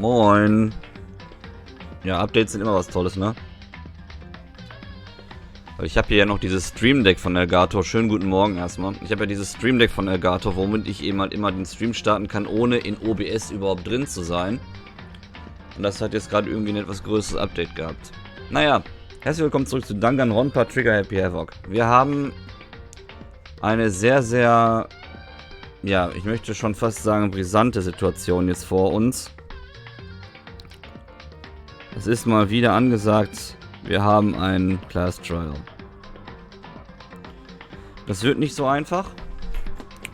Moin. Ja, Updates sind immer was Tolles, ne? Ich habe hier ja noch dieses Stream Deck von Elgato. Schönen guten Morgen erstmal. Ich habe ja dieses Stream Deck von Elgato, womit ich eben halt immer den Stream starten kann, ohne in OBS überhaupt drin zu sein. Und das hat jetzt gerade irgendwie ein etwas größeres Update gehabt. Naja, herzlich willkommen zurück zu Danganronpa Trigger Happy Havoc. Wir haben eine sehr, sehr, ja, ich möchte schon fast sagen, brisante Situation jetzt vor uns. Es ist mal wieder angesagt, wir haben einen Class Trial. Das wird nicht so einfach,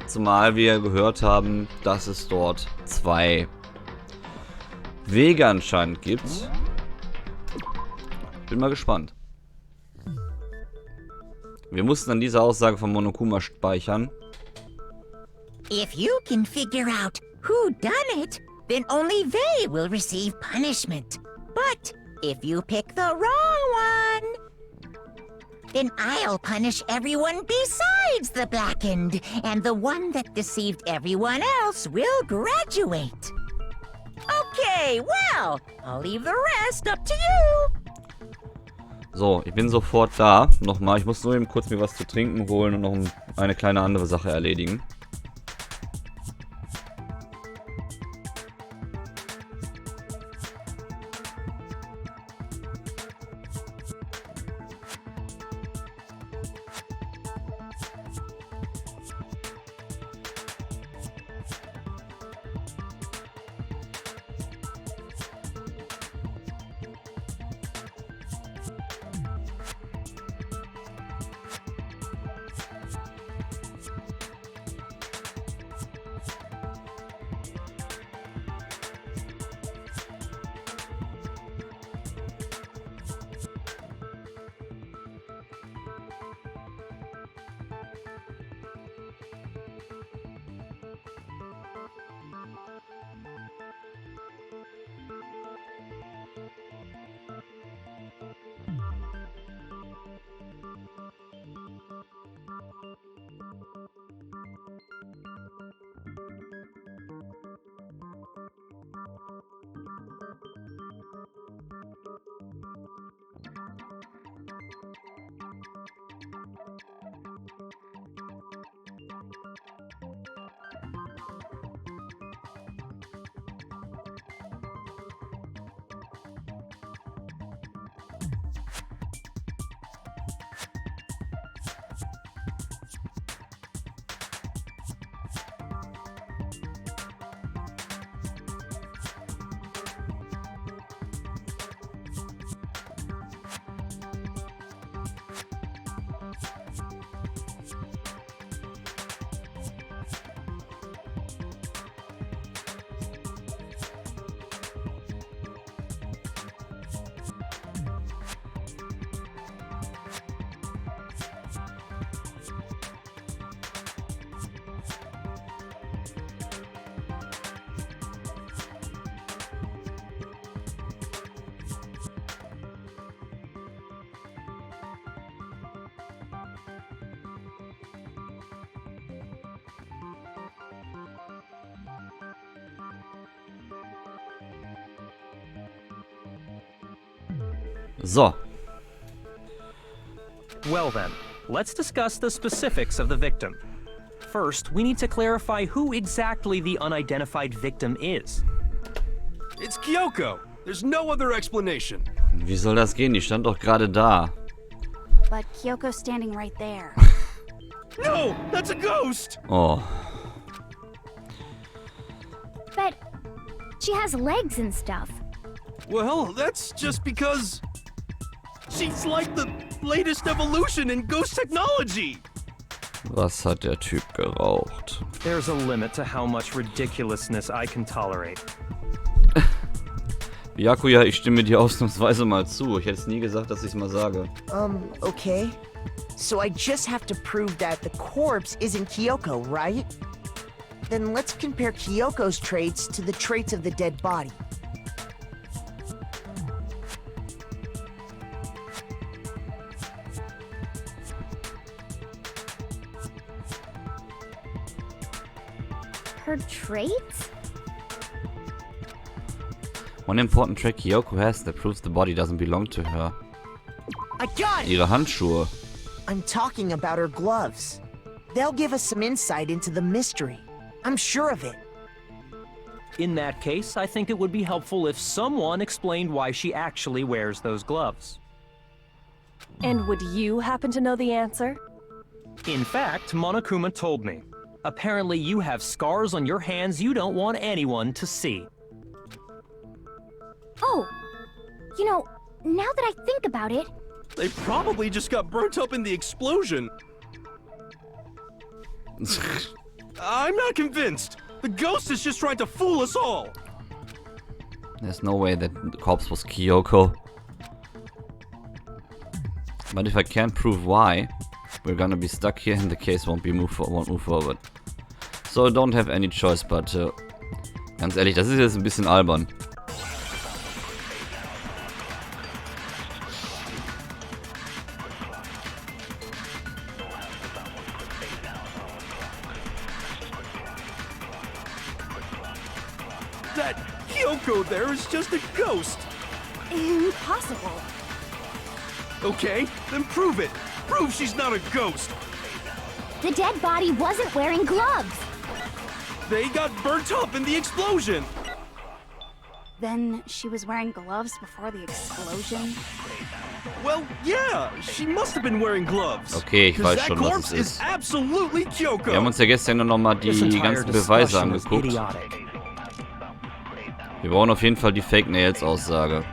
zumal wir gehört haben, dass es dort 2 Wege anscheinend gibt. Bin mal gespannt. Wir mussten an diese Aussage von Monokuma speichern. If you can figure out who done it, then only they will receive punishment. But if you pick the wrong one, then I'll punish everyone besides the blackened, and the one that deceived everyone else will graduate. Okay, well, I'll leave the rest up to you. So, ich bin sofort da. Nochmal, ich muss nur eben kurz mir was zu trinken holen und noch eine kleine andere Sache erledigen. So. Well then, let's discuss the specifics of the victim. First, we need to clarify who exactly the unidentified victim is. It's Kyoko. There's no other explanation. Wie soll das gehen? Die stand doch gerade da. But Kyoko's standing right there. No, that's a ghost. Oh. But she has legs and stuff. Well, that's just because she's like the latest evolution in ghost technology. Was hat der Typ geraucht? There's a limit to how much ridiculousness I can tolerate. Byakuya, ich stimme dir ausnahmsweise mal zu. Ich hätte es nie gesagt, dass ich es mal sage. Okay. So I just have to prove that the corpse isn't Kyoko, right? Then let's compare Kyoko's traits to the traits of the dead body. Her traits? One important trick Kyoko has that proves the body doesn't belong to her. I got it! Ihre Handschuhe. I'm talking about her gloves. They'll give us some insight into the mystery. I'm sure of it. In that case, I think it would be helpful if someone explained why she actually wears those gloves. And would you happen to know the answer? In fact, Monokuma told me. Apparently you have scars on your hands you don't want anyone to see. Oh, you know, now that I think about it, They probably just got burnt up in the explosion. I'm not convinced. The ghost is just trying to fool us all. There's no way that the corpse was Kyoko. But if I can't prove why, we're gonna be stuck here and the case won't move forward. So I don't have any choice, but ganz ehrlich, das ist jetzt ein bisschen albern. That Kyoko there is just a ghost. impossible. Okay, then prove it. Prove she's not a ghost. The dead body wasn't wearing gloves. They got burnt up in the explosion. Then she was wearing gloves before the explosion. Well, yeah, she must have been wearing gloves. Okay, ich weiß That schon, was corpse es is ist. absolutely Kyoko. Wir haben uns ja gestern nur noch mal This die entire ganzen Beweise discussion is angeguckt. idiotic. Wir brauchen auf jeden Fall die Fake Nails Aussage.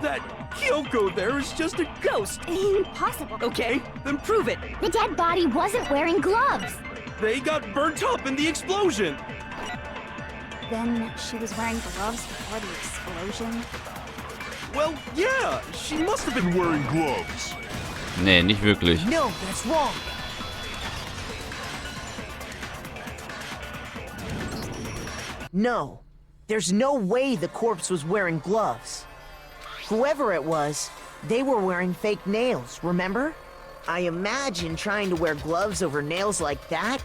That Kyoko there is just a ghost. Impossible. Okay, then prove it. The dead body wasn't wearing gloves. They got burnt up in the explosion. Then she was wearing gloves before the explosion. Well, yeah, she must have been wearing gloves. Nee, nicht wirklich. No, that's wrong. No, there's no way the corpse was wearing gloves. Whoever it was, they were wearing fake nails, remember? I imagine trying to wear gloves over nails like that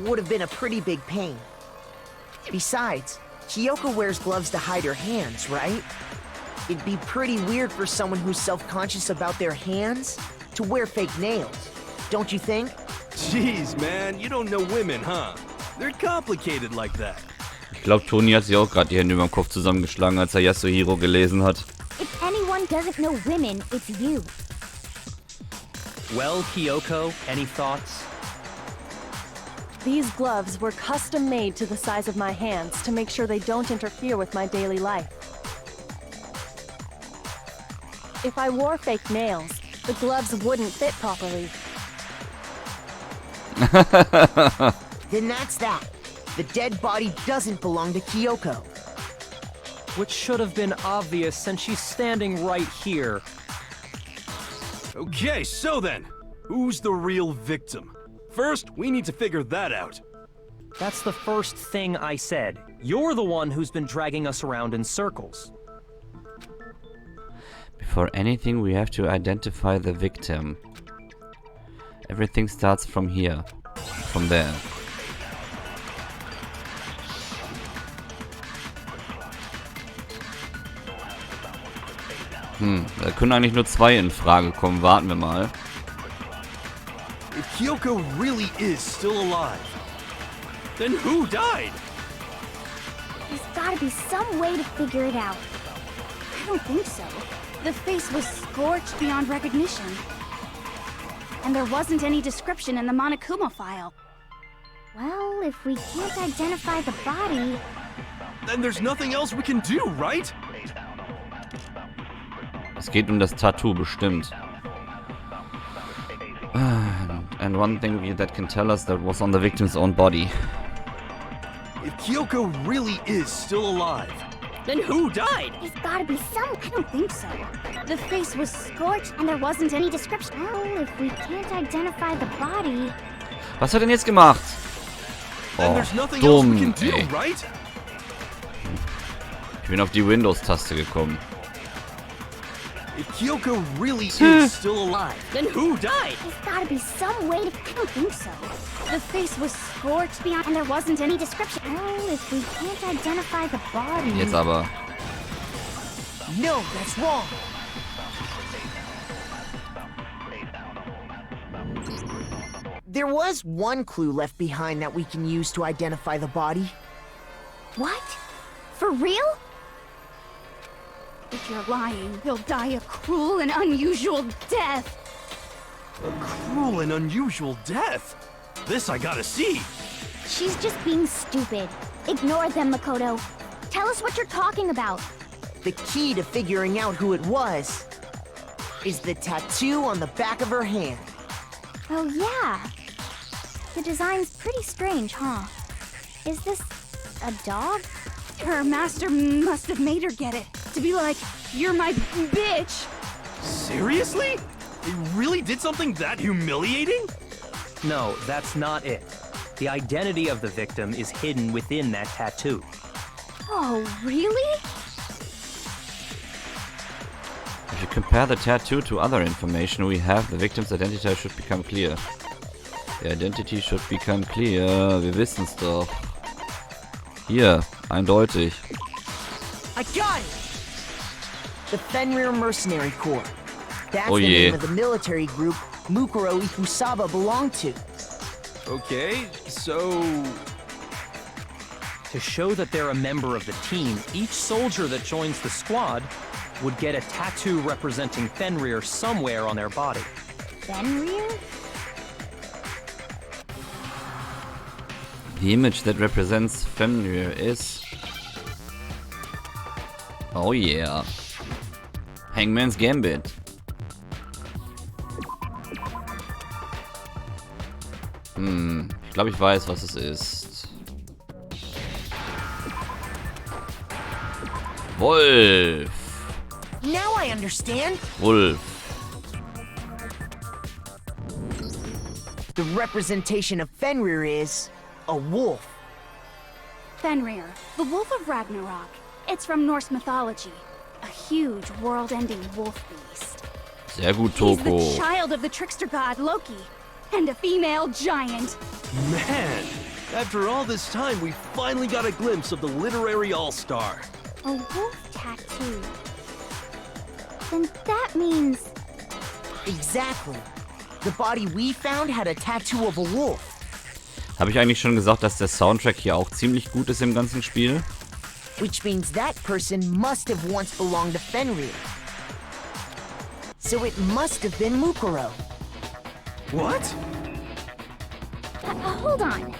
would have been a pretty big pain. Besides, Kyoko wears gloves to hide her hands, right? It'd be pretty weird for someone who's self-conscious about their hands to wear fake nails, don't you think? Jeez, man, you don't know women, huh? They're complicated like that. Ich glaube, Toni hat sich auch gerade die Hände über den Kopf zusammengeschlagen, als er Yasuhiro gelesen hat. If anyone doesn't know women, it's you. Well, Kyoko, any thoughts? These gloves were custom made to the size of my hands to make sure they don't interfere with my daily life. If I wore fake nails, the gloves wouldn't fit properly. Then that's that. The dead body doesn't belong to Kyoko. Which should have been obvious since she's standing right here. Okay, so then, who's the real victim? First, we need to figure that out. That's the first thing I said. You're the one who's been dragging us around in circles. Before anything, we have to identify the victim. Everything starts from here. From there. Da können eigentlich nur zwei in Frage kommen. Warten wir mal. If Kyoko really is still alive, then who died? There's gotta be some way to figure it out. I don't think so. The face was scorched beyond recognition. And there wasn't any description in the Monokuma file. Well, if we can't identify the body... Then there's nothing else we can do, right? Es geht das Tattoo bestimmt. And one thing that can tell us that was on the victim's own body. If Kyoko really is still alive, then who died? There's gotta be some... I don't think so. The face was scorched and there wasn't any description. Well, if we can't identify the body... Was hat er denn jetzt gemacht? Then Oh, there's nothing else we dumm, can do, ey. right? Ich bin auf die Windows-Taste gekommen. If Kyoko really is still alive, then who died? There's gotta be some way to... I don't think so. The face was scorched beyond, and there wasn't any description. Oh, if we can't identify the body... Jetzt aber. No, that's wrong. There was one clue left behind that we can use to identify the body. What? For real? If you're lying, he'll die a cruel and unusual death. A cruel and unusual death? This I gotta see. She's just being stupid. Ignore them, Makoto. Tell us what you're talking about. The key to figuring out who it was is the tattoo on the back of her hand. Oh, yeah. The design's pretty strange, huh? Is this a dog? Her master must have made her get it. To be like, you're my bitch. Seriously? They really did something that humiliating? No, that's not it. The identity of the victim is hidden within that tattoo. Oh, really? If you compare the tattoo to other information we have, the victim's identity should become clear. The identity should become clear. Wir wissen's doch. Hier, eindeutig. I got it! The Fenrir Mercenary Corps. That's Oh, the yeah. name of the military group Mukuro Ikusaba belonged to. Okay, so... To show that they're a member of the team, each soldier that joins the squad would get a tattoo representing Fenrir somewhere on their body. Fenrir? The image that represents Fenrir is... Oh yeah. Hangman's Gambit. Ich glaube, ich weiß, was es ist. Wolf. Now I understand. Wolf. The representation of Fenrir is a wolf. Fenrir, the Wolf of Ragnarok. It's from Norse mythology. A huge, world-ending wolf beast. Sehr gut, He's the Toko. child of the trickster god Loki, and a female giant. Man, after all this time, we finally got a glimpse of the literary all-star. A wolf tattoo. Then that means... Exactly. The body we found had a tattoo of a wolf. Habe ich eigentlich schon gesagt, dass der Soundtrack hier auch ziemlich gut ist im ganzen Spiel? Which means that person must have once belonged to Fenrir. So it must have been Mukuro. What? Hold on.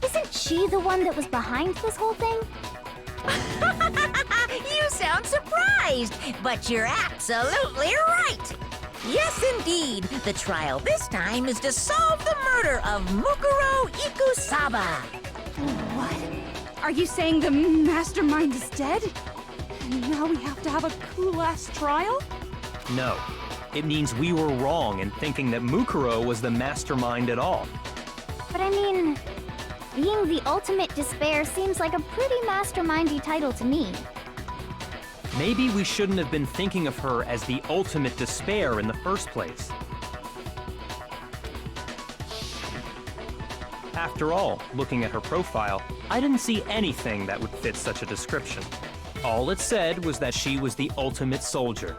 Isn't she the one that was behind this whole thing? You sound surprised, but you're absolutely right. Yes, indeed. The trial this time is to solve the murder of Mukuro Ikusaba. What? Are you saying the mastermind is dead? And now we have to have a cool-ass trial? No. It means we were wrong in thinking that Mukuro was the mastermind at all. But I mean, being the ultimate despair seems like a pretty mastermindy title to me. Maybe we shouldn't have been thinking of her as the ultimate despair in the first place. After all, looking at her profile, I didn't see anything that would fit such a description. All it said was that she was the ultimate soldier.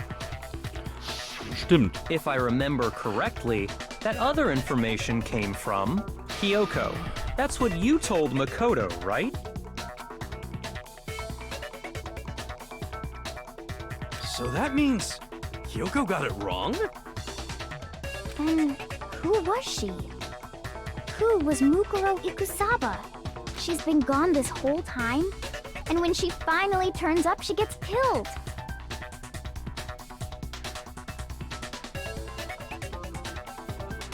Stimmt. If I remember correctly, that other information came from Kyoko. That's what you told Makoto, right? So that means Kyoko got it wrong? And who was she? Who was Mukuro Ikusaba? She's been gone this whole time, and when she finally turns up, she gets killed.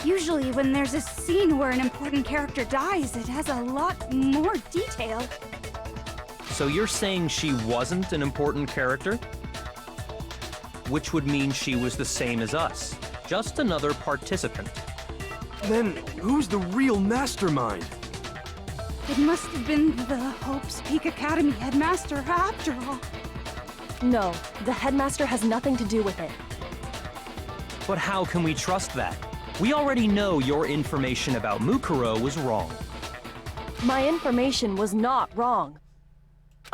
Usually when there's a scene where an important character dies, it has a lot more detail. So you're saying she wasn't an important character? Which would mean she was the same as us, just another participant. Then who's the real mastermind? It must have been the Hope's Peak Academy headmaster after all. No, the headmaster has nothing to do with it. But how can we trust that? We already know your information about Mukuro was wrong. My information was not wrong.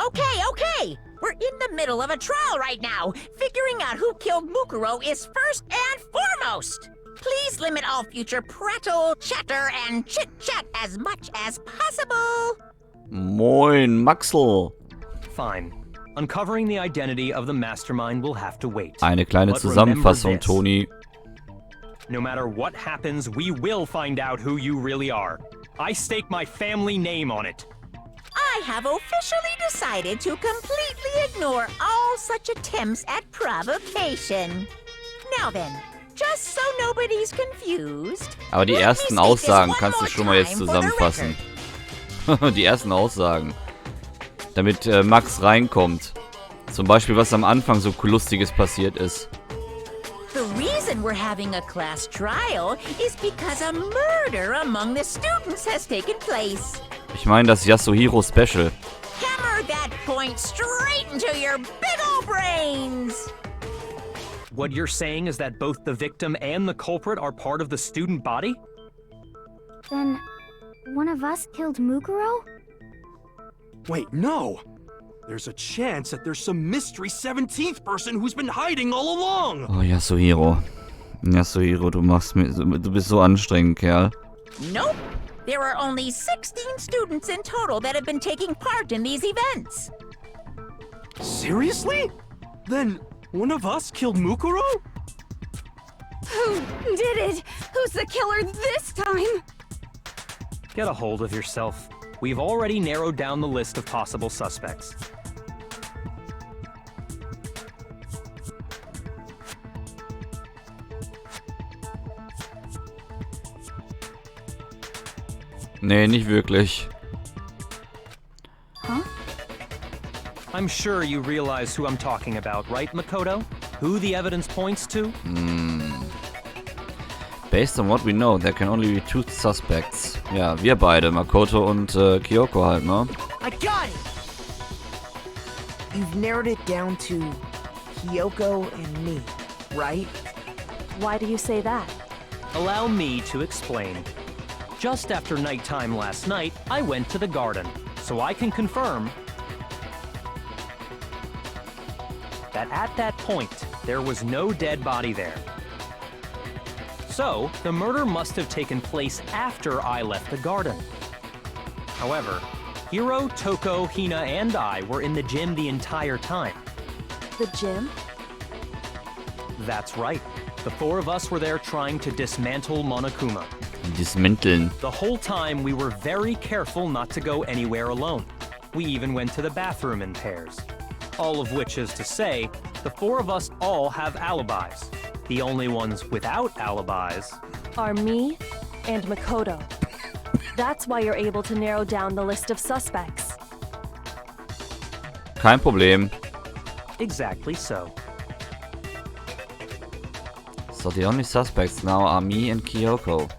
Okay. We're in the middle of a trial right now. Figuring out who killed Mukuro is first and foremost. Please limit all future prattle, chatter, and chit-chat as much as possible. Moin, Maxl. Fine. Uncovering the identity of the mastermind will have to wait. Eine kleine But remember Zusammenfassung, this. Toni. No matter what happens, we will find out who you really are. I stake my family name on it. I have officially decided to completely ignore all such attempts at provocation. Now then, just so nobody's confused. Aber die let me ersten state this Aussagen one kannst du more schon mal jetzt time for the zusammenfassen. record. Die ersten Aussagen. Damit Max reinkommt. Zum Beispiel, was am Anfang so Lustiges passiert ist. The reason we're having a class trial is because a murder among the students has taken place. Ich meine das Yasuhiro Special. Hammer that point straight into your big ol' brains! What you're saying is that both the victim and the culprit are part of the student body? Then, one of us killed Mukuro? Wait, no! There's a chance that there's some mystery 17th person who's been hiding all along! Oh, Yasuhiro. Yasuhiro, du bist so anstrengend, Kerl. Nope. There are only 16 students in total that have been taking part in these events. Seriously? Then one of us killed Mukuro? Who did it? Who's the killer this time? Get a hold of yourself. We've already narrowed down the list of possible suspects. Nee, nicht wirklich. Huh? I'm sure you realize who I'm talking about, right, Makoto? Who the evidence points to? Based on what we know, there can only be 2 suspects. Ja, wir beide, Makoto und Kyoko halt, ne? I got it! You've narrowed it down to Kyoko and me, right? Why do you say that? Allow me to explain. Just after nighttime last night, I went to the garden, so I can confirm that at that point, there was no dead body there. So, the murder must have taken place after I left the garden. However, Hiro, Toko, Hina, and I were in the gym the entire time. The gym? That's right. The 4 of us were there trying to dismantle Monokuma. Dismanteln. The whole time, we were very careful not to go anywhere alone. We even went to the bathroom in pairs. All of which is to say, the 4 of us all have alibis. The only ones without alibis Are me and Makoto. That's why you're able to narrow down the list of suspects. Kein Problem. exactly so. So the only suspects now are me and Kyoko.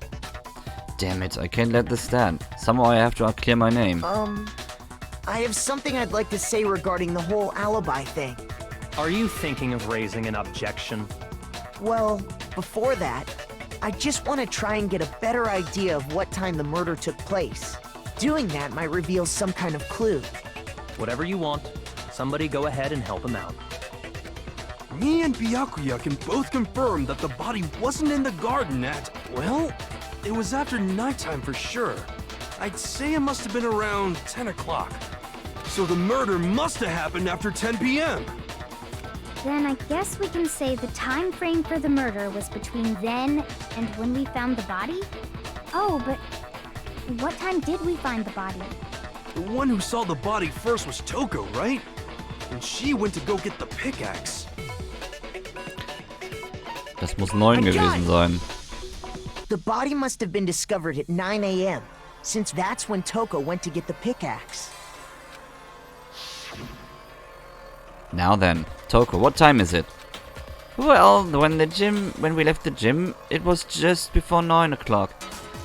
Damn it, I can't let this stand. Somehow I have to clear my name. I have something I'd like to say regarding the whole alibi thing. Are you thinking of raising an objection? Well, before that, I just want to try and get a better idea of what time the murder took place. Doing that might reveal some kind of clue. Whatever you want. Somebody go ahead and help him out. Me and Byakuya can both confirm that the body wasn't in the garden at, well, it was after nighttime for sure. I'd say it must have been around 10 o'clock. So the murder must have happened after 10 p.m. Then I guess we can say the time frame for the murder was between then and when we found the body? Oh, but what time did we find the body? The one who saw the body first was Toko, right? And she went to go get the pickaxe. Das muss 9 gewesen sein. The body must have been discovered at 9 a.m., since that's when Toko went to get the pickaxe. Now then, Toko, what time is it? Well, when we left the gym, it was just before 9 o'clock.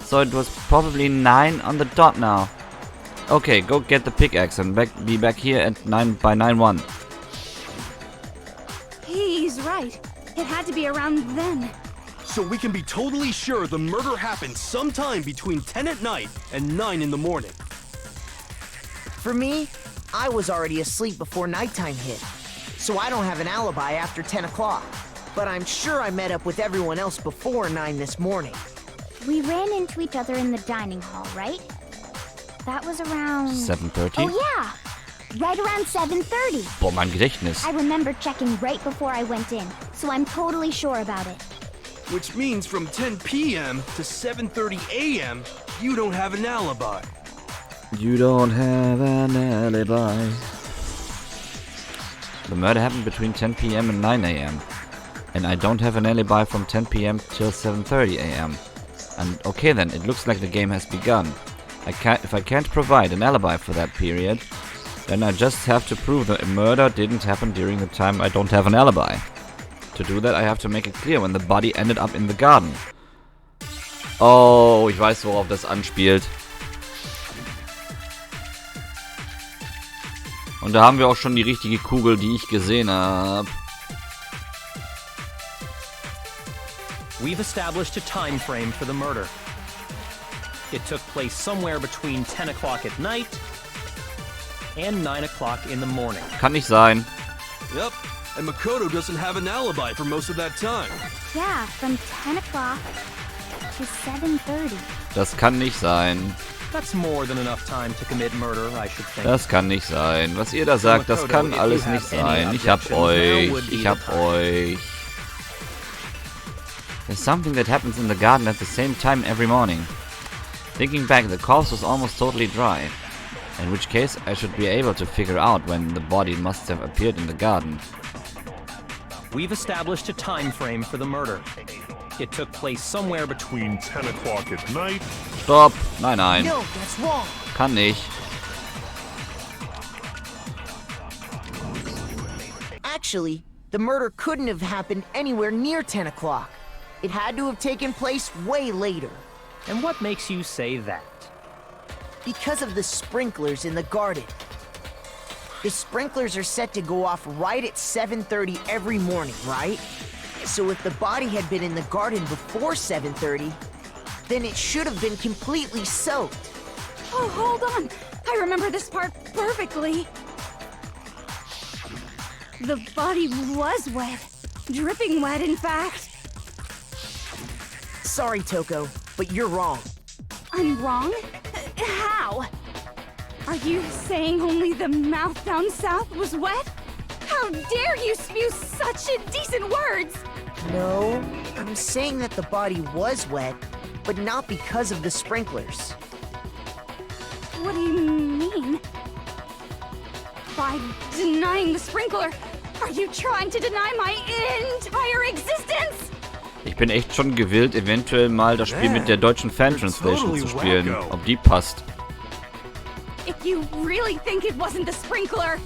So it was probably 9 on the dot now. Okay, go get the pickaxe and be back here at 9:01. He's right. It had to be around then. so we can be totally sure the murder happened sometime between 10 at night and 9 in the morning. For me, I was already asleep before nighttime hit, so I don't have an alibi after 10 o'clock. But I'm sure I met up with everyone else before 9 this morning. We ran into each other in the dining hall, right? That was around... 7:30? Oh yeah! Right around 7:30. Boah, mein Gedächtnis. I remember checking right before I went in, so I'm totally sure about it. Which means from 10 p.m. to 7:30 a.m., you don't have an alibi. You don't have an alibi. The murder happened between 10 p.m. and 9 a.m. And I don't have an alibi from 10 p.m. till 7:30 a.m. And okay then, it looks like the game has begun. If I can't provide an alibi for that period, then I just have to prove that a murder didn't happen during the time I don't have an alibi. To do that, I have to make it clear when the body ended up in the garden. Oh, ich weiß, worauf das anspielt. Und da haben wir auch schon die richtige Kugel, die ich gesehen habe. We've established a time frame for the murder. It took place somewhere between 10 o'clock at night and 9 o'clock in the morning. Kann nicht sein. Yep, and Makoto doesn't have an alibi for most of that time. Yeah, from 10 o'clock to 7:30. Das kann nicht sein. That's more than enough time to commit murder, I should think. Das kann nicht sein. Was ihr da sagt, das kann alles nicht sein. Ich hab euch. Ich hab euch. There's something that happens in the garden at the same time every morning. Thinking back, the corpse was almost totally dry. In which case, I should be able to figure out when the body must have appeared in the garden. We've established a time frame for the murder. It took place somewhere between 10 o'clock at night. Stopp! Nein, nein. No, that's wrong. Kann nicht. Actually, the murder couldn't have happened anywhere near 10 o'clock. It had to have taken place way later. And what makes you say that? Because of the sprinklers in the garden. The sprinklers are set to go off right at 7:30 every morning, right? So if the body had been in the garden before 7:30, then it should have been completely soaked. Oh, hold on. I remember this part perfectly. The body was wet. Dripping wet, in fact. Sorry, Toko, but you're wrong. I'm wrong? How? Are you saying only the mouth down south was wet? How dare you spew such indecent words! No, I'm saying that the body was wet, but not because of the sprinklers. What do you mean? By denying the sprinkler, are you trying to deny my entire existence? Ich bin echt schon gewillt, eventuell mal das Spiel mit der deutschen Fan-Translation zu spielen. Ob die passt. If you really think it wasn't the sprinkler,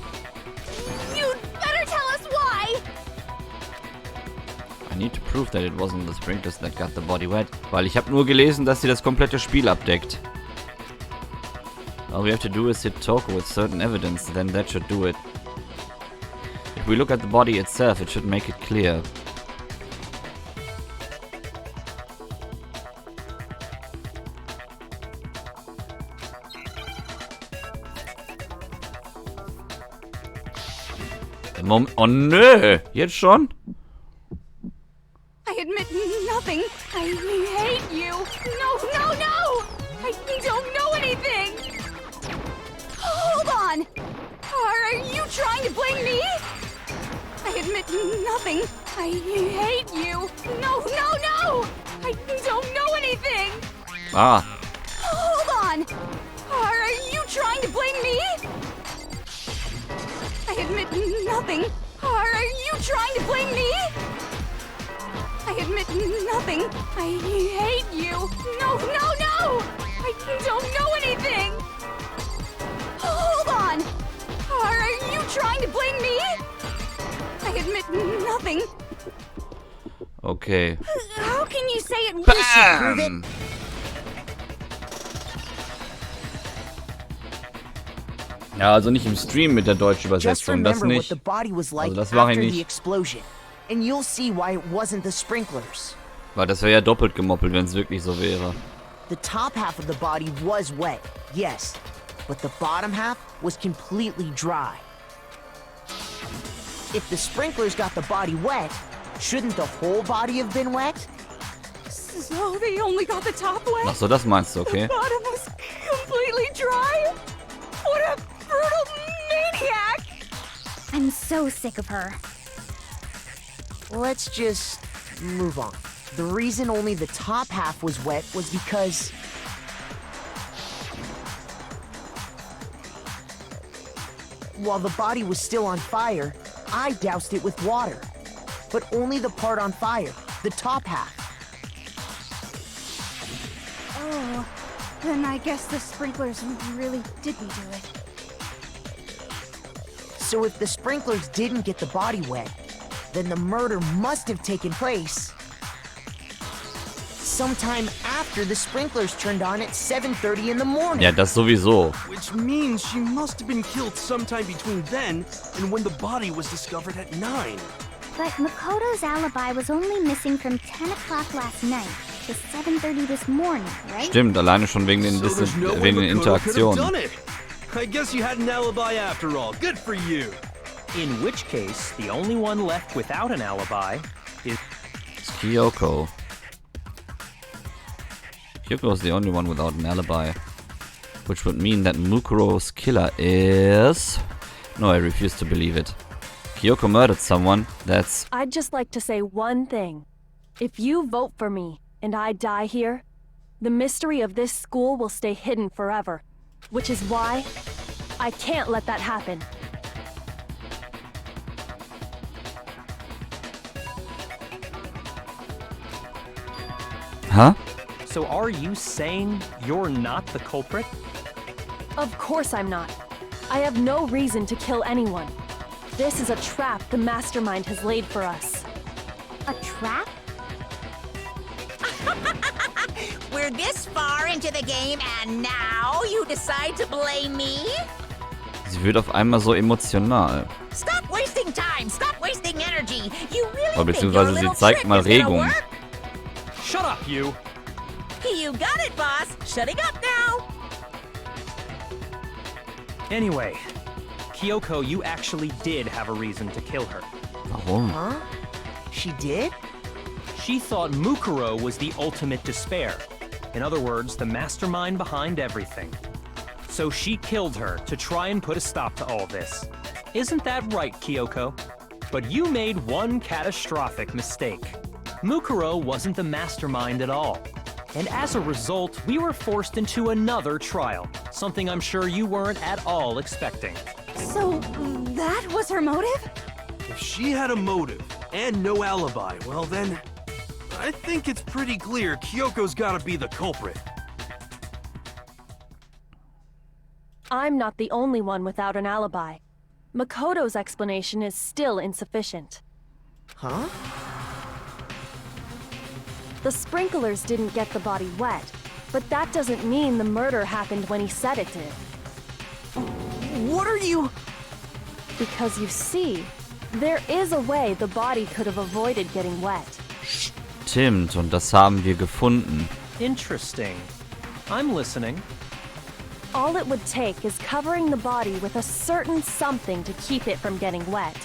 you'd better tell us why! I need to prove that it wasn't the sprinklers that got the body wet. Weil ich habe nur gelesen, dass sie das komplette Spiel abdeckt. All we have to do is hit Toko with certain evidence, then that should do it. If we look at the body itself, it should make it clear. Oh nö, jetzt schon? I admit nothing. I hate you. No, no, no! I don't know anything! Hold on! Are you trying to blame me? I admit nothing. I hate you. No, no, no! I don't know anything! Ah. Hold on! Are you trying to blame me? I admit nothing. Are you trying to blame me? I admit nothing. I hate you. No, no, no! I don't know anything! Hold on! Are you trying to blame me? I admit nothing. Okay. How can you say it? Bam! Ja, also nicht im Stream mit der deutschen Just Übersetzung, das remember what nicht. the body was like Also das mache ich after the nicht. explosion, and you'll see why it wasn't the sprinklers. Weil das wäre ja doppelt gemoppelt, wenn es wirklich so wäre. The top half of the body was wet, yes, but the bottom half was completely dry. If the sprinklers got the body wet, shouldn't the whole body have been wet? So they only got the top wet? Ach so, das meinst du, okay? The bottom was completely dry? What a brutal maniac! I'm so sick of her. Let's just move on. The reason only the top half was wet was because... while the body was still on fire, I doused it with water. But only the part on fire, the top half. Oh, then I guess the sprinklers really didn't do it. So if the sprinklers didn't get the body wet, then the murder must have taken place sometime after the sprinklers turned on at 7:30 in the morning. Ja, das sowieso. Which means she must have been killed sometime between then and when the body was discovered at 9. But Makoto's alibi was only missing from 10 o'clock last night to 7:30 this morning, right? Stimmt, alleine schon wegen den, So there's no way wegen den Makoto could have done Interaktionen. it. I guess you had an alibi after all. Good for you. In which case, the only one left without an alibi is It's Kyoko. Kyoko is the only one without an alibi. Which would mean that Mukuro's killer is... No, I refuse to believe it. Kyoko murdered someone, that's... I'd just like to say one thing. If you vote for me, and I die here, the mystery of this school will stay hidden forever. Which is why I can't let that happen. Huh? So are you saying you're not the culprit? Of course I'm not. I have no reason to kill anyone. This is a trap the mastermind has laid for us. A trap? We're this far into the game and now you decide to blame me? Sie wird auf einmal so emotional. Stop wasting time! Stop wasting energy! You really Oder think your beziehungsweise sie little zeigt trick mal is gonna Regung. work? Shut up, you! You got it, boss! Shutting up now! Anyway, Kyoko, you actually did have a reason to kill her. Warum? Huh? She did? She thought Mukuro was the ultimate despair. In other words, the mastermind behind everything. So she killed her to try and put a stop to all this. Isn't that right, Kyoko? But you made one catastrophic mistake. Mukuro wasn't the mastermind at all. And as a result, we were forced into another trial, something I'm sure you weren't at all expecting. So that was her motive? If she had a motive and no alibi, well then, I think it's pretty clear Kyoko's gotta be the culprit. I'm not the only one without an alibi. Makoto's explanation is still insufficient. Huh? The sprinklers didn't get the body wet, but that doesn't mean the murder happened when he said it did. What are you... Because you see, there is a way the body could have avoided getting wet. Stimmt, und das haben wir gefunden. Interesting. I'm listening. All it would take is covering the body with a certain something to keep it from getting wet.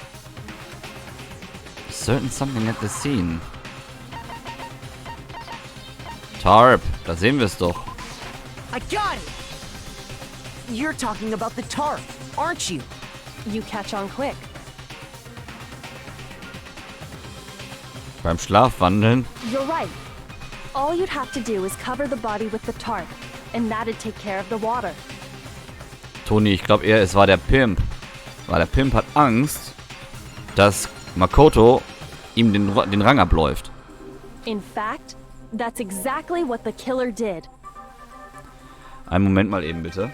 Certain something at the scene. Tarp, da sehen wir es doch. I got it! You're talking about the tarp, aren't you? You catch on quick. Beim Schlafwandeln. You're right. All you'd have to do is cover the body with the tarp, and that'd take care of the water. Toni, ich glaube eher, es war der Pimp. Weil der Pimp hat Angst, dass Makoto ihm den Rang abläuft. In fact, that's exactly what the killer did. Einen Moment mal eben, bitte.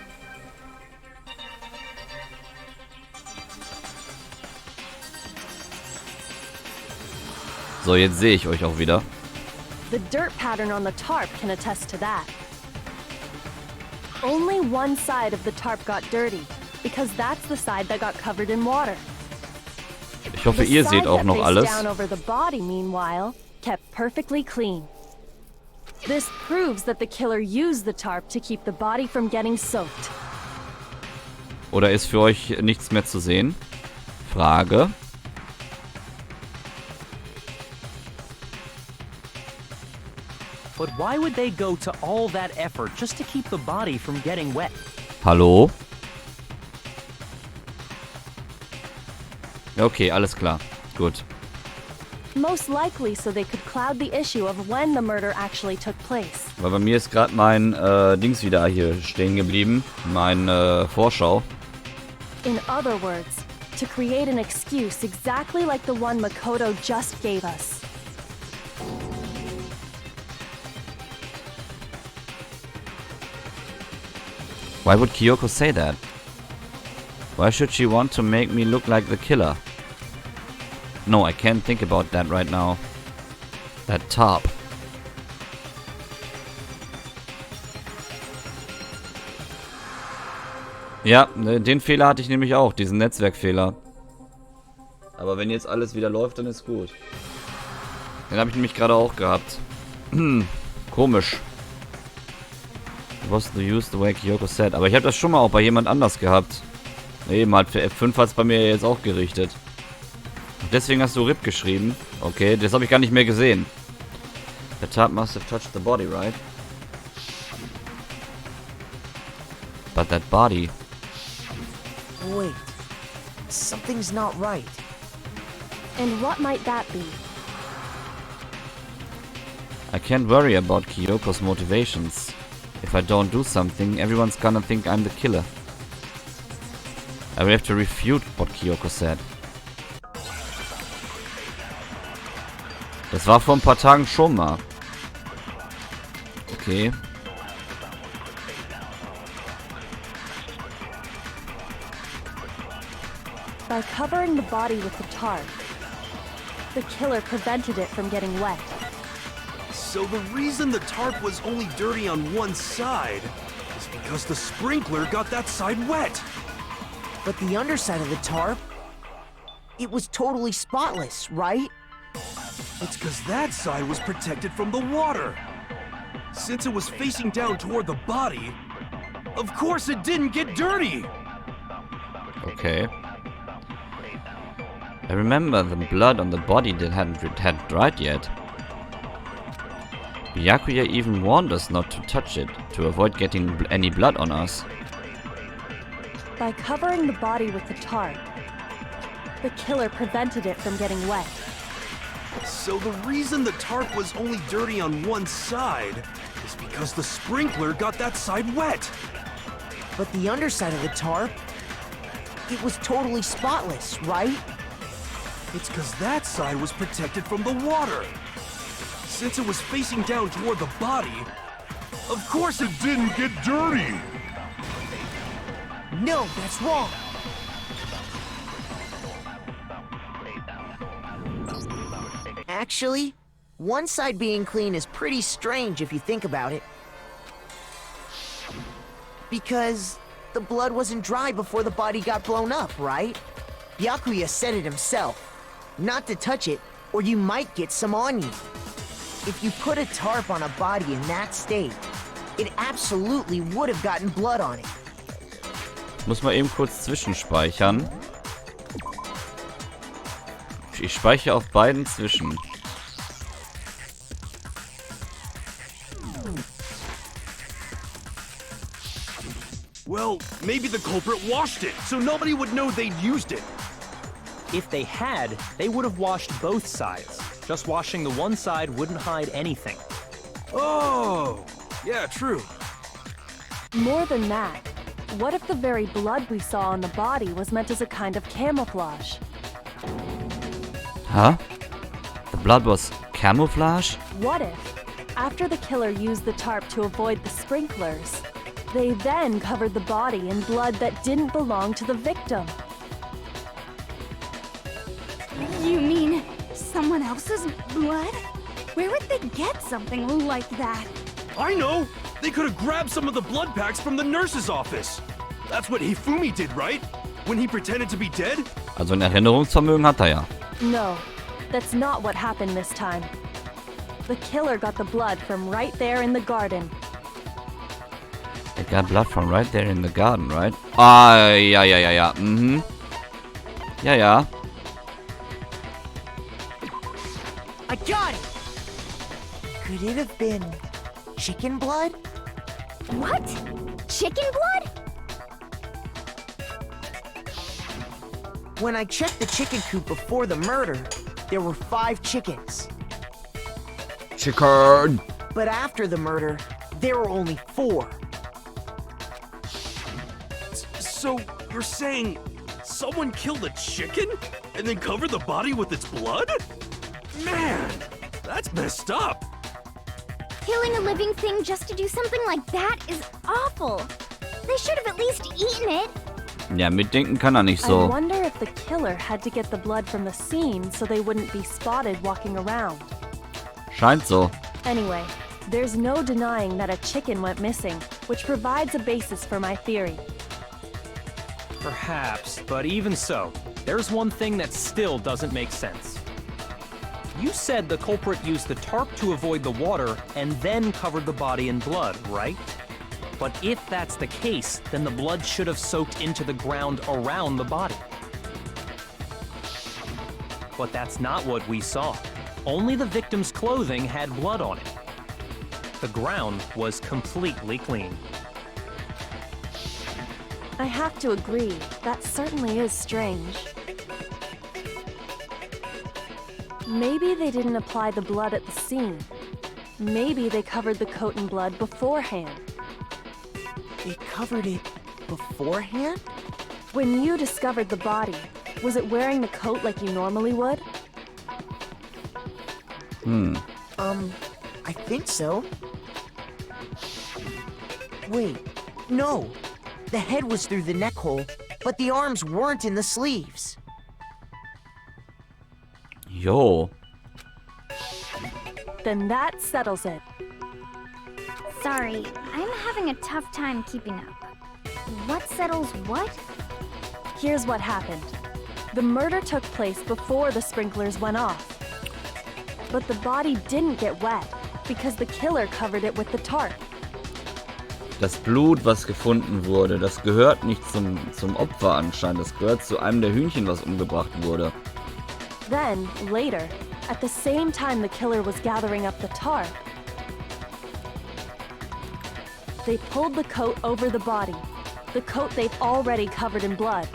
So, jetzt sehe ich euch auch wieder. The dirt pattern on the tarp can attest to that. Only one side of the tarp got dirty, because that's the side that got covered in water. Ich hoffe, The ihr side seht auch that noch faced alles. down over the body, meanwhile, kept perfectly clean. This proves that the killer used the tarp to keep the body from getting soaked. Oder ist für euch nichts mehr zu sehen? Frage. But why would they go to all that effort just to keep the body from getting wet? Hallo? Okay, alles klar. Gut. Most likely so they could cloud the issue of when the murder actually took place. Weil bei mir ist gerade mein Dings wieder hier stehen geblieben. Mein Vorschau. In other words, to create an excuse exactly like the one Makoto just gave us. Why would Kyoko say that? Why should she want to make me look like the killer? No, I can't think about that right now. That tarp. Ja, den Fehler hatte ich nämlich auch, diesen Netzwerkfehler. Aber wenn jetzt alles wieder läuft, dann ist gut. Den habe ich nämlich gerade auch gehabt. Komisch. Was the use the way Kyoko said. Aber ich habe das schon mal auch bei jemand anders gehabt. Eben halt für F5 hat es bei mir jetzt auch gerichtet. Und deswegen hast du RIP geschrieben. Okay, das habe ich gar nicht mehr gesehen. The tarp must have touched the body, right? But that body... Wait. Something's not right. And what might that be? I can't worry about Kyoko's motivations. If I don't do something, everyone's gonna think I'm the killer. I will have to refute what Kyoko said. Das war vor ein paar Tagen schon mal. Okay. By covering the body with the tarp, the killer prevented it from getting wet. So the reason the tarp was only dirty on one side is because the sprinkler got that side wet. But the underside of the tarp, it was totally spotless, right? It's because that side was protected from the water. Since it was facing down toward the body, of course it didn't get dirty. Okay. I remember the blood on the body that hadn't dried yet. Byakuya even warned us not to touch it, to avoid getting any blood on us. By covering the body with the tarp, the killer prevented it from getting wet. So the reason the tarp was only dirty on one side is because the sprinkler got that side wet. But the underside of the tarp, it was totally spotless, right? It's because that side was protected from the water. Since it was facing down toward the body, of course it didn't get dirty. No, that's wrong. Actually, one side being clean is pretty strange if you think about it. Because the blood wasn't dry before the body got blown up, right? Byakuya said it himself. Not to touch it, or you might get some on you. If you put a tarp on a body in that state, it absolutely would have gotten blood on it. Ich muss mal eben kurz zwischenspeichern. Ich speichere auf beiden zwischen. Well, maybe the culprit washed it, so nobody would know they'd used it. If they had, they would have washed both sides. Just washing the one side wouldn't hide anything. Oh, yeah, true. More than that, what if the very blood we saw on the body was meant as a kind of camouflage? Huh? The blood was camouflage? What if, after the killer used the tarp to avoid the sprinklers, they then covered the body in blood that didn't belong to the victim? You mean someone else's blood? Where would they get something like that? I know! They could have grabbed some of the blood packs from the nurse's office. That's what Hifumi did, right? When he pretended to be dead? Also ein Erinnerungsvermögen hat er ja. No, that's not what happened this time. The killer got the blood from right there in the garden. They got blood from right there in the garden, right? Ah, ja. Mhm. Ja. I got it! Could it have been chicken blood? What? Chicken blood? When I checked the chicken coop before the murder, there were 5 chickens. Chicken! But after the murder, there were only 4. So, you're saying someone killed a chicken and then covered the body with its blood? Man, that's messed up. Killing a living thing just to do something like that is awful. They should have at least eaten it. Ja, mitdenken kann er nicht I so. wonder if the killer had to get the blood from the scene so they wouldn't be spotted walking around. Scheint so. Anyway, there's no denying that a chicken went missing, which provides a basis for my theory. Perhaps, but even so, there's one thing that still doesn't make sense. You said the culprit used the tarp to avoid the water and then covered the body in blood, right? But if that's the case, then the blood should have soaked into the ground around the body. But that's not what we saw. Only the victim's clothing had blood on it. The ground was completely clean. I have to agree, that certainly is strange. Maybe they didn't apply the blood at the scene. Maybe they covered the coat in blood beforehand. They covered it beforehand? When you discovered the body, was it wearing the coat like you normally would? I think so. Wait, no. The head was through the neck hole, but the arms weren't in the sleeves. Jo. Then that settles it. Sorry, I'm having a tough time keeping up. What settles what? Here's what happened. The murder took place before the sprinklers went off. But the body didn't get wet because the killer covered it with the tarp. Das Blut, was gefunden wurde, das gehört nicht zum Opfer anscheinend. Das gehört zu einem der Hühnchen, was umgebracht wurde. Then, later, at the same time the killer was gathering up the tarp, they pulled the coat over the body, the coat they've already covered in blood.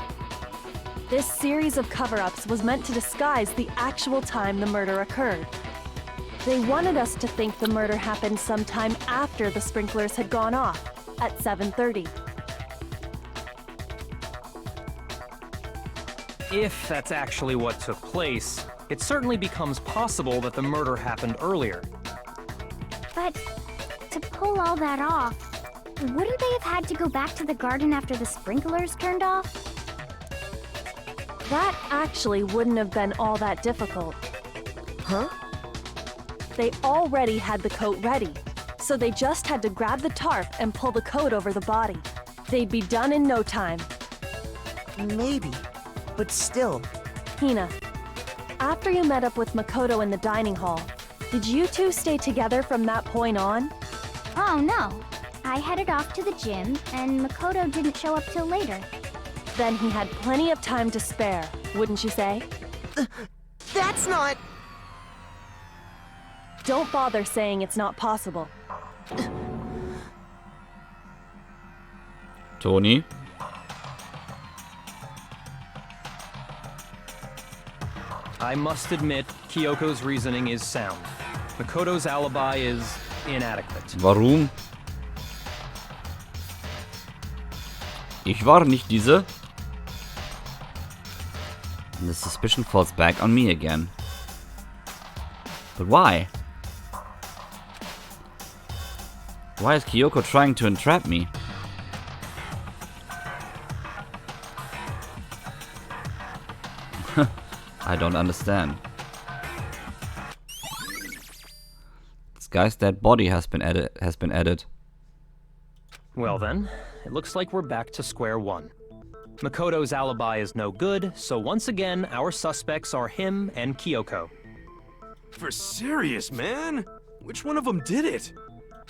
This series of cover-ups was meant to disguise the actual time the murder occurred. They wanted us to think the murder happened sometime after the sprinklers had gone off, at 7:30. If that's actually what took place, it certainly becomes possible that the murder happened earlier. But to pull all that off, wouldn't they have had to go back to the garden after the sprinklers turned off? That actually wouldn't have been all that difficult. Huh? They already had the coat ready, so they just had to grab the tarp and pull the coat over the body. They'd be done in no time. Maybe, but still. Hina, after you met up with Makoto in the dining hall, did you two stay together from that point on? Oh no. I headed off to the gym, and Makoto didn't show up till later. Then he had plenty of time to spare, wouldn't you say? That's not... Don't bother saying it's not possible. Toni? I must admit, Kyoko's reasoning is sound. Makoto's alibi is inadequate. Warum? Ich war nicht diese. And the suspicion falls back on me again. But why? Why is Kyoko trying to entrap me? I don't understand. This guy's dead body has been added. Well then, it looks like we're back to square one. Makoto's alibi is no good, so once again, our suspects are him and Kyoko. For serious, man? Which one of them did it?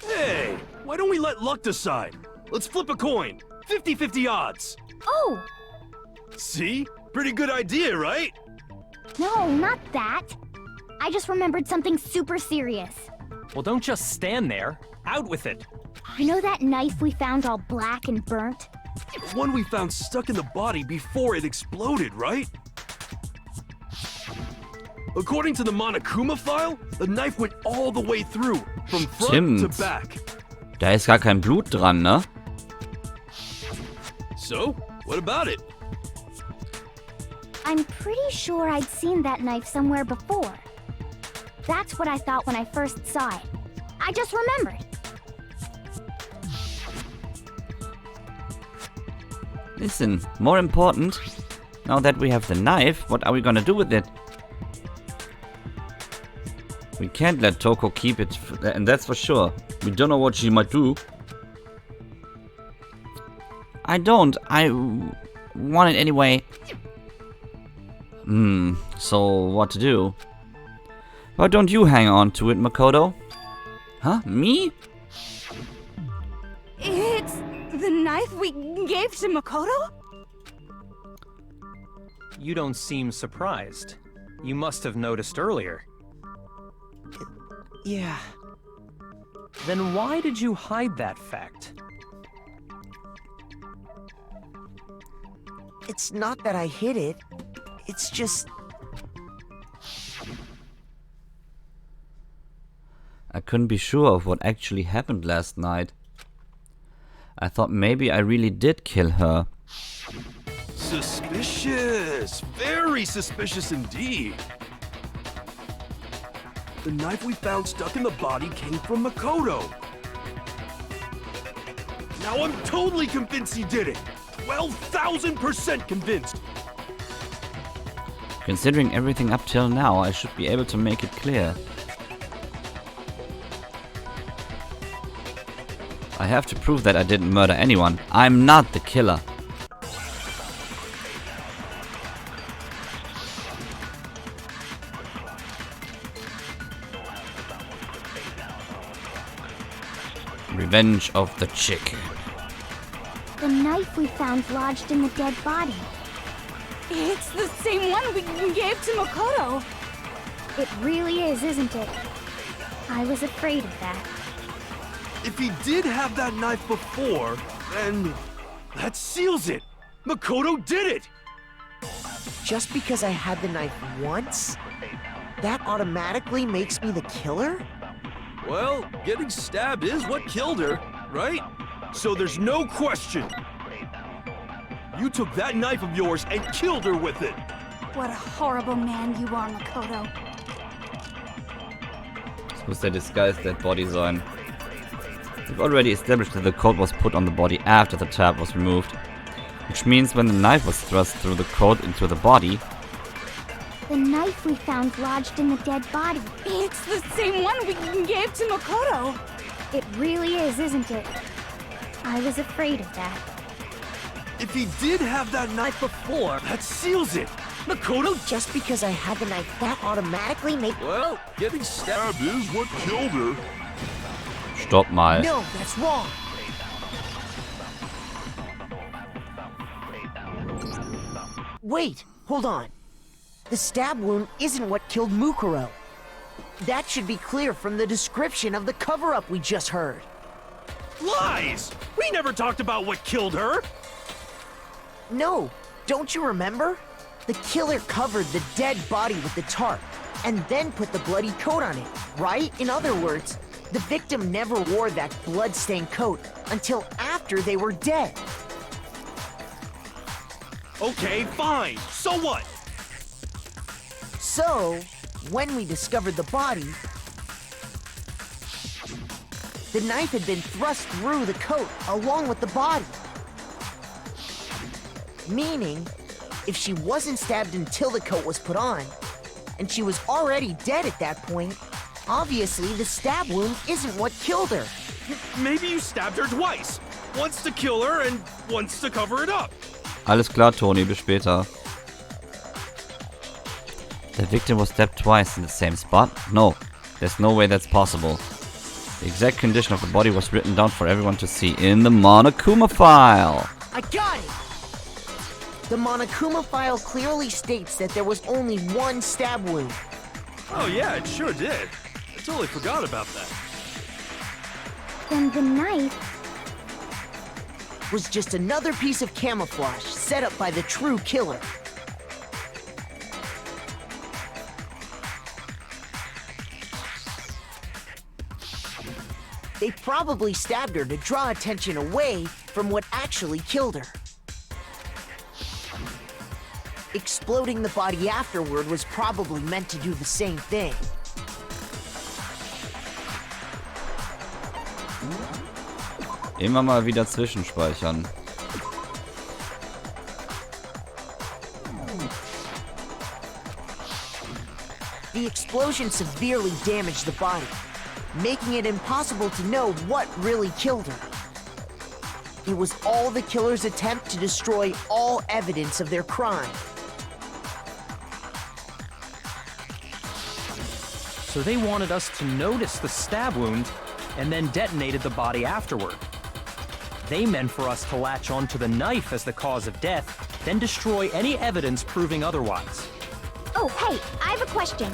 Hey, why don't we let luck decide? Let's flip a coin. 50-50 odds. Oh! See? Pretty good idea, right? No, not that. I just remembered something super serious. Well, don't just stand there. Out with it. You know that knife we found all black and burnt? The one we found stuck in the body before it exploded, right? According to the Monokuma file, the knife went all the way through, from front to back. Da ist gar kein Blut dran, ne? So, what about it? I'm pretty sure I'd seen that knife somewhere before. That's what I thought when I first saw it. I just remembered. Listen, more important, now that we have the knife, what are we gonna do with it? We can't let Toko keep it, and that's for sure. We don't know what she might do. I want it anyway. So what to do? Why don't you hang on to it, Makoto? Huh? Me? It's the knife we gave to Makoto? You don't seem surprised. You must have noticed earlier. Yeah. Then why did you hide that fact? It's not that I hid it. It's just... I couldn't be sure of what actually happened last night. I thought maybe I really did kill her. Suspicious! Very suspicious indeed. The knife we found stuck in the body came from Makoto. Now I'm totally convinced he did it. 12,000% convinced. Considering everything up till now, I should be able to make it clear. I have to prove that I didn't murder anyone. I'm not the killer. Revenge of the chick. The knife we found lodged in the dead body. It's the same one we gave to Makoto. It really is, isn't it? I was afraid of that. If he did have that knife before, then that seals it. Makoto did it. Just because I had the knife once, that automatically makes me the killer? Well, getting stabbed is what killed her, right? So there's no question. You took that knife of yours and killed her with it. What a horrible man you are, Makoto. Das muss der disguised dead body sein. We've already established that the coat was put on the body after the tab was removed, which means when the knife was thrust through the coat into the body. The knife we found lodged in the dead body. It's the same one we gave to Makoto. It really is, isn't it? I was afraid of that. If he did have that knife before, that seals it. Makoto, Just because I had the knife, that automatically makes... well, getting stabbed is what killed her. Stopp mal. No, that's wrong. Wait, hold on. The stab wound isn't what killed Mukuro. That should be clear from the description of the cover-up we just heard. Lies! We never talked about what killed her. No, don't you remember? The killer covered the dead body with the tarp, and then put the bloody coat on it, right? In other words, the victim never wore that blood-stained coat until after they were dead. Okay, fine. So what? So, when we discovered the body, the knife had been thrust through the coat along with the body. Meaning, if she wasn't stabbed until the coat was put on, and she was already dead at that point, obviously the stab wound isn't what killed her. Maybe you stabbed her twice. Once to kill her and once to cover it up. Alles klar, Toni, bis später. The victim was stabbed twice in the same spot? No. There's no way that's possible. The exact condition of the body was written down for everyone to see in the Monokuma file. I got it! The Monokuma file clearly states that there was only one stab wound. Oh yeah, it sure did. I totally forgot about that. Then the knife... Was just another piece of camouflage set up by the true killer. They probably stabbed her to draw attention away from what actually killed her. Exploding the body afterward was probably meant to do the same thing. Immer mal wieder zwischenspeichern. The explosion severely damaged the body, making it impossible to know what really killed her. It was all the killer's attempt to destroy all evidence of their crime. So they wanted us to notice the stab wound and then detonated the body afterward. They meant for us to latch onto the knife as the cause of death, then destroy any evidence proving otherwise. Oh, hey, I have a question.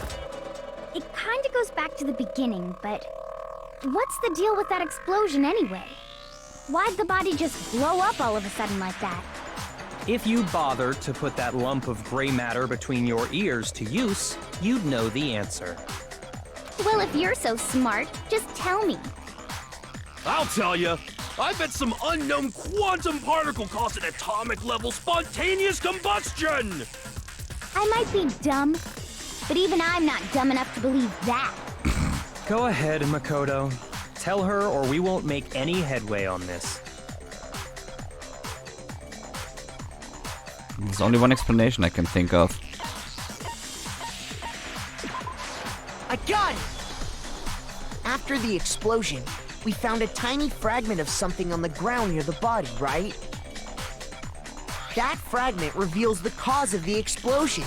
It kinda goes back to the beginning, but... what's the deal with that explosion anyway? Why'd the body just blow up all of a sudden like that? If you bothered to put that lump of gray matter between your ears to use, you'd know the answer. Well, if you're so smart, just tell me. I'll tell you. I bet some unknown quantum particle caused an atomic level spontaneous combustion! I might be dumb, but even I'm not dumb enough to believe that. Go ahead, Makoto. Tell her or we won't make any headway on this. There's only one explanation I can think of. I got it! After the explosion, we found a tiny fragment of something on the ground near the body, right? That fragment reveals the cause of the explosion.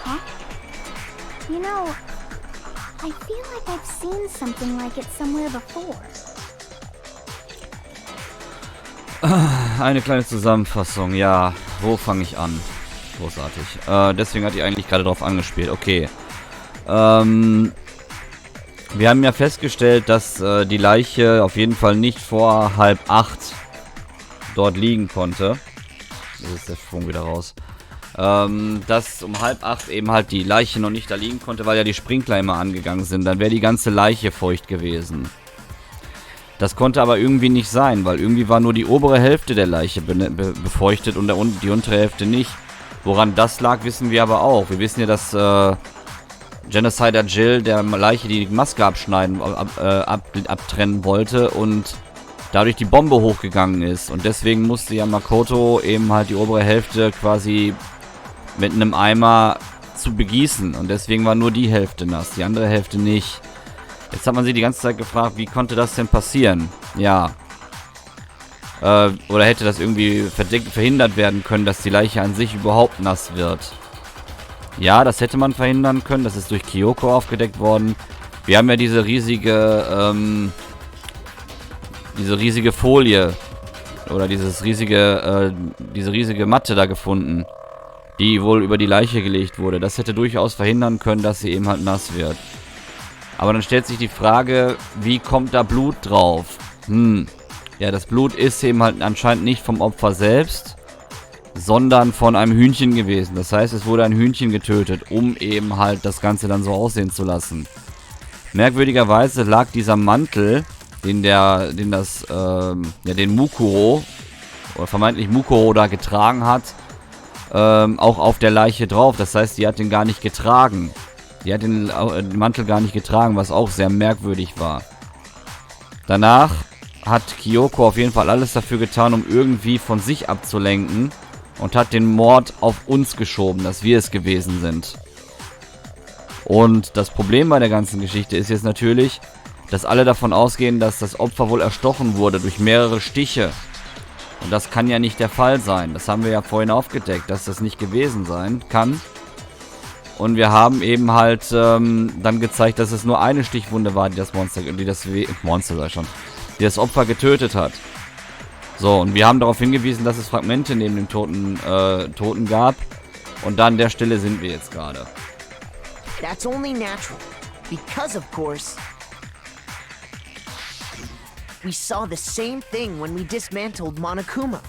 Huh? You know, I feel like I've seen something like it somewhere before. Eine kleine Zusammenfassung, ja. Wo fange ich an? Großartig. Deswegen hatte ich eigentlich gerade drauf angespielt. Okay. Wir haben ja festgestellt, dass die Leiche auf jeden Fall nicht vor 7:30 dort liegen konnte. Jetzt ist der Sprung wieder raus. Dass um 7:30 eben halt die Leiche noch nicht da liegen konnte, weil ja die Sprinkler immer angegangen sind. Dann wäre die ganze Leiche feucht gewesen. Das konnte aber irgendwie nicht sein, weil irgendwie war nur die obere Hälfte der Leiche befeuchtet und die untere Hälfte nicht. Woran das lag, wissen wir aber auch. Wir wissen ja, dass Genocider Jill der Leiche die Maske abtrennen wollte und dadurch die Bombe hochgegangen ist. Und deswegen musste ja Makoto eben halt die obere Hälfte quasi mit einem Eimer zu begießen. Und deswegen war nur die Hälfte nass, die andere Hälfte nicht. Jetzt hat man sich die ganze Zeit gefragt, wie konnte das denn passieren? Ja. Oder hätte das irgendwie verhindert werden können, dass die Leiche an sich überhaupt nass wird? Ja, das hätte man verhindern können. Das ist durch Kyoko aufgedeckt worden. Wir haben ja diese riesige Folie oder diese riesige Matte da gefunden, die wohl über die Leiche gelegt wurde. Das hätte durchaus verhindern können, dass sie eben halt nass wird. Aber dann stellt sich die Frage, wie kommt da Blut drauf? Ja, das Blut ist eben halt anscheinend nicht vom Opfer selbst, sondern von einem Hühnchen gewesen. Das heißt, es wurde ein Hühnchen getötet, um eben halt das Ganze dann so aussehen zu lassen. Merkwürdigerweise lag dieser Mantel, den Mukuro, oder vermeintlich Mukuro da getragen hat, auch auf der Leiche drauf. Das heißt, die hat den gar nicht getragen. Die hat den Mantel gar nicht getragen, was auch sehr merkwürdig war. Danach hat Kyoko auf jeden Fall alles dafür getan, um irgendwie von sich abzulenken und hat den Mord auf uns geschoben, dass wir es gewesen sind. Und das Problem bei der ganzen Geschichte ist jetzt natürlich, dass alle davon ausgehen, dass das Opfer wohl erstochen wurde durch mehrere Stiche. Und das kann ja nicht der Fall sein. Das haben wir ja vorhin aufgedeckt, dass das nicht gewesen sein kann. Und wir haben eben halt dann gezeigt, dass es nur eine Stichwunde war, die das Opfer getötet hat. So, und wir haben darauf hingewiesen, dass es Fragmente neben dem Toten gab. Und an der Stelle sind wir jetzt gerade. That's only natural. Because, of course, we saw the same thing when we dismantled Monokuma.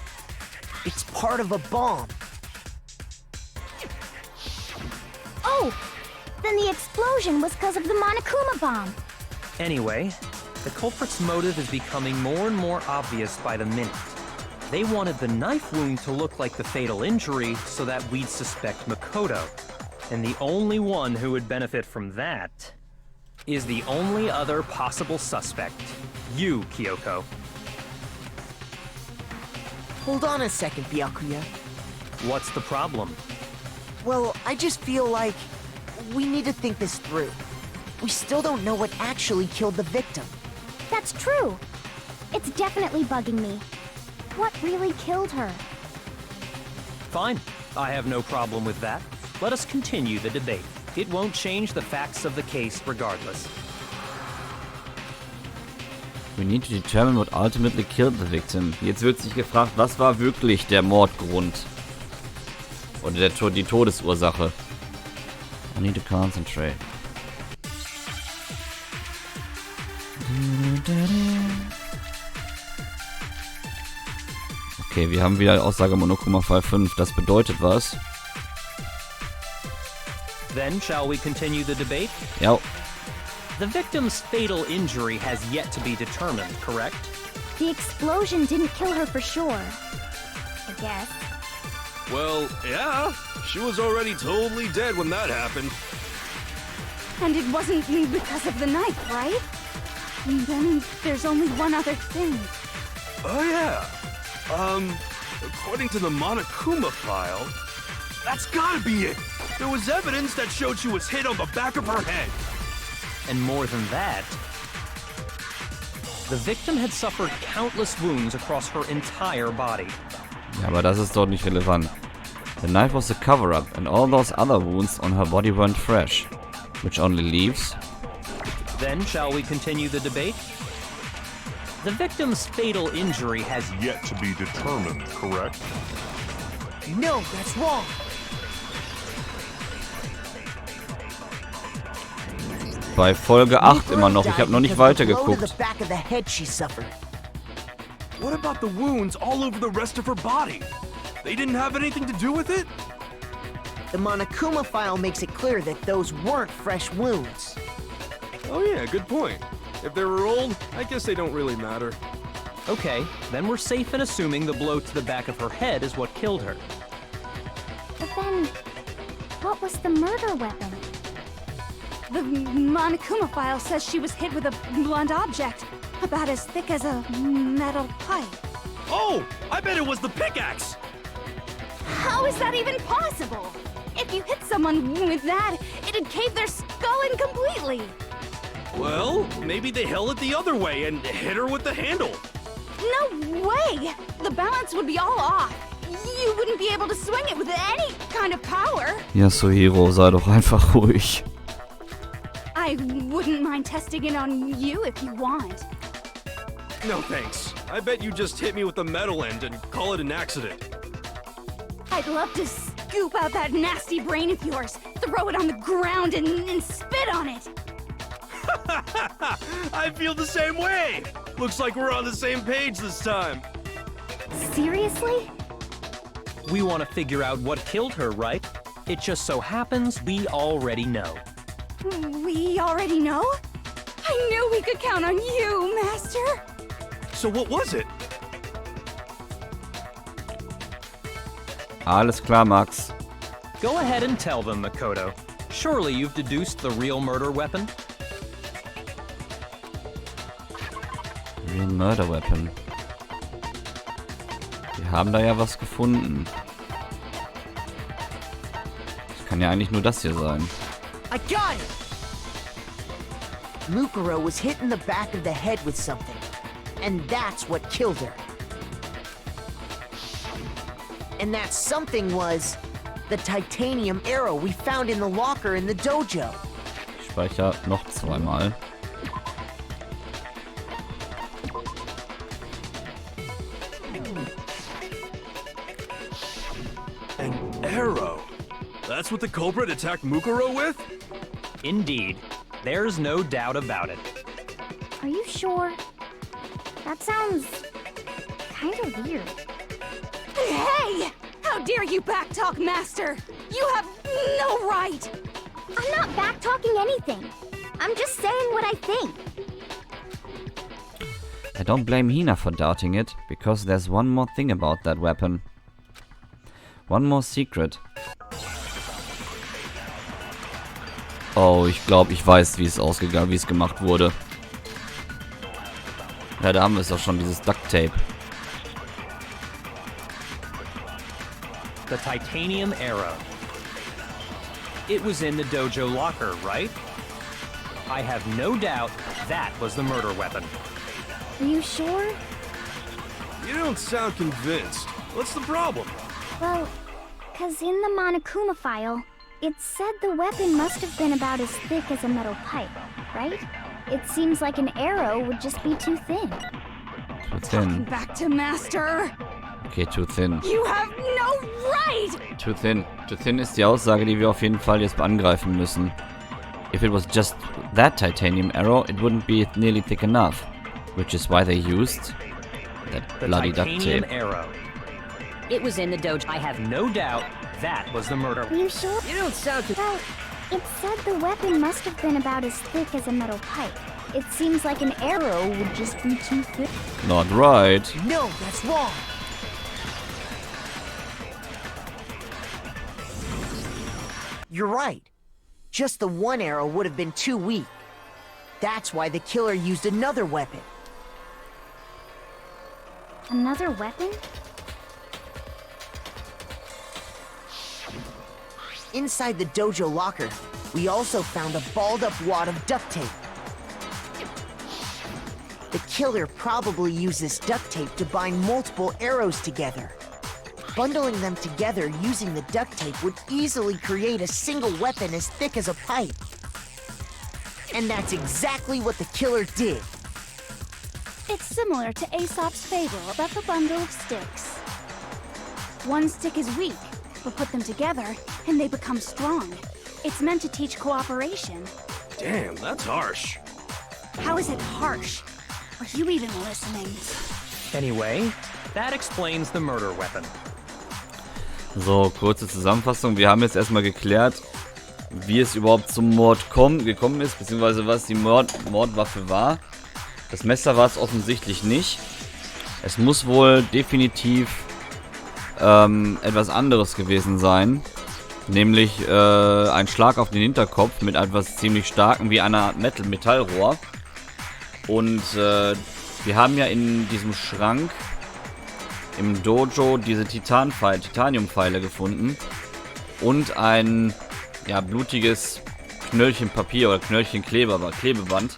It's part of a bomb. Oh! Then the explosion was because of the Monokuma bomb. Anyway, the culprit's motive is becoming more and more obvious by the minute. They wanted the knife wound to look like the fatal injury so that we'd suspect Makoto. And the only one who would benefit from that is the only other possible suspect. You, Kyoko. Hold on a second, Byakuya. What's the problem? Well, I just feel like we need to think this through. We still don't know what actually killed the victim. That's true. It's definitely bugging me. What really killed her? Fine. I have no problem with that. Let us continue the debate. It won't change the facts of the case regardless. We need to determine what ultimately killed the victim. Jetzt wird sich gefragt, was war wirklich der Mordgrund? Oder die Todesursache. I need to concentrate. Okay, wir haben wieder Aussage Monokuma Fall 5. Das bedeutet was? Then, shall we continue the debate? Ja. The victim's fatal injury has yet to be determined, correct? The explosion didn't kill her for sure. I guess. Well, yeah. She was already totally dead when that happened. And it wasn't because of the knife, right? And then there's only one other thing. Oh, yeah. According to the Monokuma file, that's gotta be it. There was evidence that showed she was hit on the back of her head. And more than that, the victim had suffered countless wounds across her entire body. Ja, aber das ist doch nicht relevant. The knife was a cover-up, and all those other wounds on her body weren't fresh. Which only leaves... Then, shall we continue the debate? The victim's fatal injury has Yet to be determined, correct? No, that's wrong. Bei Folge 8 immer noch. Ich habe noch nicht weitergeguckt. What about the wounds all over the rest of her body? They didn't have anything to do with it? The Monokuma file makes it clear that those weren't fresh wounds. Oh yeah, good point. If they were old, I guess they don't really matter. Okay, then we're safe in assuming the blow to the back of her head is what killed her. But then, what was the murder weapon? The Monokuma file says she was hit with a blunt object, about as thick as a metal pipe. Oh, I bet it was the pickaxe! How is that even possible? If you hit someone with that, it'd cave their skull in completely. Well, maybe they held it the other way and hit her with the handle. No way! The balance would be all off. You wouldn't be able to swing it with any kind of power. Yasuhiro, sei doch einfach ruhig. I wouldn't mind testing it on you if you want. No thanks. I bet you just hit me with the metal end and call it an accident. I'd love to scoop out that nasty brain of yours, throw it on the ground and spit on it. I feel the same way. Looks like we're on the same page this time. Seriously? We want to figure out what killed her, right? It just so happens we already know. We already know? I knew we could count on you, Master. So what was it? Alles klar, Max. Go ahead and tell them, Makoto. Surely you've deduced the real murder weapon? Real murder weapon. Wir haben da ja was gefunden. Das kann ja eigentlich nur das hier sein. I got it! Mukuro was hit in the back of the head with something. And that's what killed her. And that something was The titanium arrow we found in the locker in the dojo. Ich speichere noch zweimal. An arrow? That's what the culprit attacked Mukuro with? Indeed. There's no doubt about it. Are you sure? That sounds kind of weird. Hey! How dare you backtalk, Master? You have no right! I'm not backtalking anything. I'm just saying what I think. I don't blame Hina for doubting it, because there's one more thing about that weapon. One more secret. Oh, ich glaube, ich weiß, wie es gemacht wurde. Ja, da haben wir es doch schon, dieses Duct Tape. The titanium arrow. It was in the dojo locker, right? I have no doubt that was the murder weapon. Are you sure? You don't sound convinced. What's the problem? Well, 'cause in the Monokuma file, it said the weapon must have been about as thick as a metal pipe, right? It seems like an arrow would just be too thin. Too thin. Back to Master! Okay, too thin. You have no right! Too thin. Too thin ist die Aussage, die wir auf jeden Fall jetzt angreifen müssen. If it was just that titanium arrow, it wouldn't be nearly thick enough. Which is why they used that The bloody duct titanium tape. arrow. It was in the dojo. I have no doubt that was the murder. Are you sure? You don't sound Well, it said the weapon must have been about as thick as a metal pipe. It seems like an arrow would just be too thick. Not right. No, that's wrong. You're right. Just the one arrow would have been too weak. That's why the killer used another weapon. Another weapon? Inside the dojo locker, we also found a balled-up wad of duct tape. The killer probably used this duct tape to bind multiple arrows together. Bundling them together using the duct tape would easily create a single weapon as thick as a pipe. And that's exactly what the killer did. It's similar to Aesop's fable about the bundle of sticks. One stick is weak, but put them together and they become strong. It's meant to teach cooperation. Damn, that's harsh. How is it harsh? Are you even listening? Anyway, that explains the murder weapon. So, kurze Zusammenfassung. Wir haben jetzt erstmal geklärt, wie es überhaupt zum Mord gekommen ist, beziehungsweise was die Mordwaffe war. Das Messer war es offensichtlich nicht. Es muss wohl definitiv etwas anderes gewesen sein. Nämlich ein Schlag auf den Hinterkopf mit etwas ziemlich starkem, wie einer Art Metallrohr. Und wir haben ja in diesem Schrank im Dojo diese Titaniumpfeile gefunden. Und ein blutiges Knöllchen Papier oder Knöllchen Klebeband.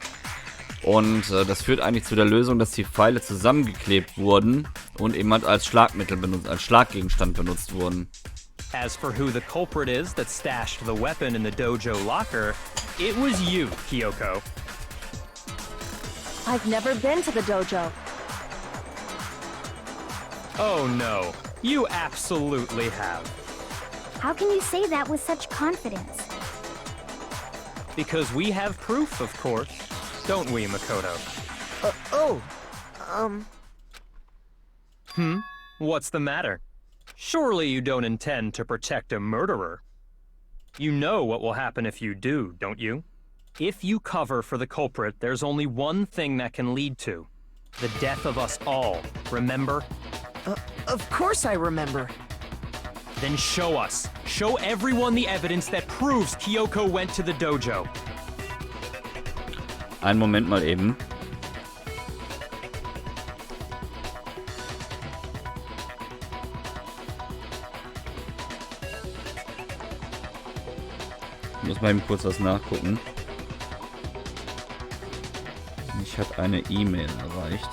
Und das führt eigentlich zu der Lösung, dass die Pfeile zusammengeklebt wurden und eben halt als Schlagmittel benutzt, als Schlaggegenstand benutzt wurden. As for who the culprit is that stashed the weapon in the dojo locker, it was you, Kyoko. I've never been to the dojo. Oh no, you absolutely have. How can you say that with such confidence? Because we have proof, of course. Don't we, Makoto? What's the matter? Surely you don't intend to protect a murderer. You know what will happen if you do, don't you? If you cover for the culprit, there's only one thing that can lead to. The death of us all, remember? Of course I remember. Then show us. Show everyone the evidence that proves Kyoko went to the dojo. Einen Moment mal eben. Ich muss mal eben kurz was nachgucken. Mich hat eine E-Mail erreicht.